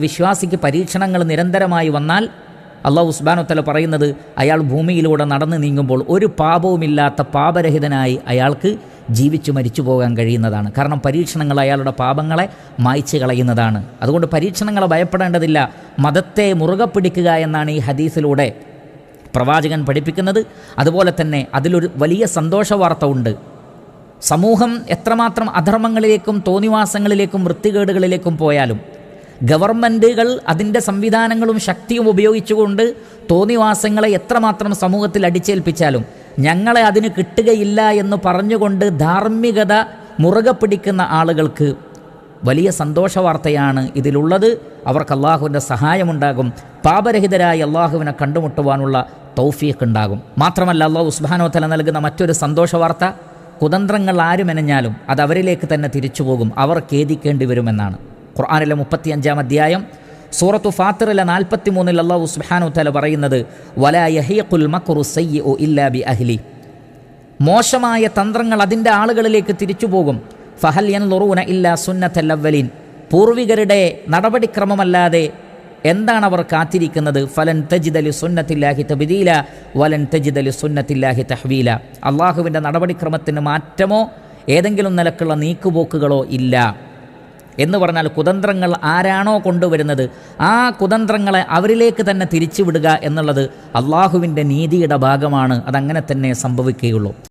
വിശ്വാസിക്ക് പരീക്ഷണങ്ങൾ നിരന്തരമായി വന്നാൽ അല്ലാഹു സുബ്ഹാനഹു വ തആല പറയുന്നത് അയാൾ ഭൂമിയിലൂടെ നടന്നു നീങ്ങുമ്പോൾ ഒരു പാപവുമില്ലാത്ത പാപരഹിതനായി അയാൾക്ക് ജീവിച്ചു മരിച്ചു പോകാൻ കഴിയുന്നതാണ്. കാരണം പരീക്ഷണങ്ങൾ അയാളുടെ പാപങ്ങളെ മായ്ച്ചു കളയുന്നതാണ്. അതുകൊണ്ട് പരീക്ഷണങ്ങളെ ഭയപ്പെടേണ്ടതില്ല, മതത്തെ മുറുകെ പിടിക്കുക എന്നാണ് ഈ ഹദീസിലൂടെ പ്രവാചകൻ പഠിപ്പിക്കുന്നത്. അതുപോലെ തന്നെ അതിലൊരു വലിയ സന്തോഷ വാർത്ത ഉണ്ട്. സമൂഹം എത്രമാത്രം അധർമ്മങ്ങളിലേക്കും തോന്നിവാസങ്ങളിലേക്കും വൃത്തികേടുകളിലേക്കും പോയാലും ഗവൺമെൻറ്റുകൾ അതിൻ്റെ സംവിധാനങ്ങളും ശക്തിയും ഉപയോഗിച്ചുകൊണ്ട് തോന്നിവാസങ്ങളെ എത്രമാത്രം സമൂഹത്തിൽ അടിച്ചേൽപ്പിച്ചാലും ഞങ്ങളെ അതിന് കിട്ടുകയില്ല എന്ന് പറഞ്ഞുകൊണ്ട് ധാർമ്മികത മുറുകെ പിടിക്കുന്ന ആളുകൾക്ക് വലിയ സന്തോഷവാർത്തയാണ് ഇതിലുള്ളത്. അവർക്ക് അള്ളാഹുവിൻ്റെ സഹായമുണ്ടാകും, പാപരഹിതരായി അള്ളാഹുവിനെ കണ്ടുമുട്ടുവാനുള്ള തൗഫീഖ് ഉണ്ടാകും. മാത്രമല്ല അള്ളാഹു സുബ്ഹാനഹു വ തആല നൽകുന്ന മറ്റൊരു സന്തോഷവാർത്ത, കുതന്ത്രങ്ങൾ ആര് മെനഞ്ഞാലും അത് അവരിലേക്ക് തന്നെ തിരിച്ചു പോകും, അവർ ഖേദിക്കേണ്ടി വരുമെന്നാണ്. ഖുർആനിലെ 35-ാം അധ്യായം സൂറത്തു ഫാത്തിറിലെ 43-ൽ അല്ലാഹു സുബ്ഹാനഹു വ തആല പറയുന്നത്, വലാ യഹീഖുൽ മക്റു സയ്യിഉ ഇല്ലാ ബി അഹ്ലി. മോശമായ തന്ത്രങ്ങൾ അതിൻ്റെ ആളുകളിലേക്ക് തിരിച്ചു പോകും. ഫഹൽ യൻളുറൂന ഇല്ലാ സുന്നത്തൽ അവ്വലീൻ. പൂർവികരുടെ നടപടിക്രമമല്ലാതെ എന്താണ് അവർ കാത്തിരിക്കുന്നത്? ഫലൻ തജിദ ലി സുന്നത്തില്ലാഹി തബ്ദീല വലൻ തജിദ ലി സുന്നത്തില്ലാഹി തഹ്വീല. അള്ളാഹുവിൻ്റെ നടപടിക്രമത്തിന് മാറ്റമോ ഏതെങ്കിലും നിലക്കുള്ള നീക്കുപോക്കുകളോ ഇല്ല എന്ന് പറഞ്ഞാൽ കുതന്ത്രങ്ങൾ ആരാണോ കൊണ്ടുവരുന്നത് ആ കുതന്ത്രങ്ങളെ അവരിലേക്ക് തന്നെ തിരിച്ചുവിടുക എന്നുള്ളത് അള്ളാഹുവിൻ്റെ നീതിയുടെ ഭാഗമാണ്. അതങ്ങനെ തന്നെ സംഭവിക്കുകയുള്ളൂ.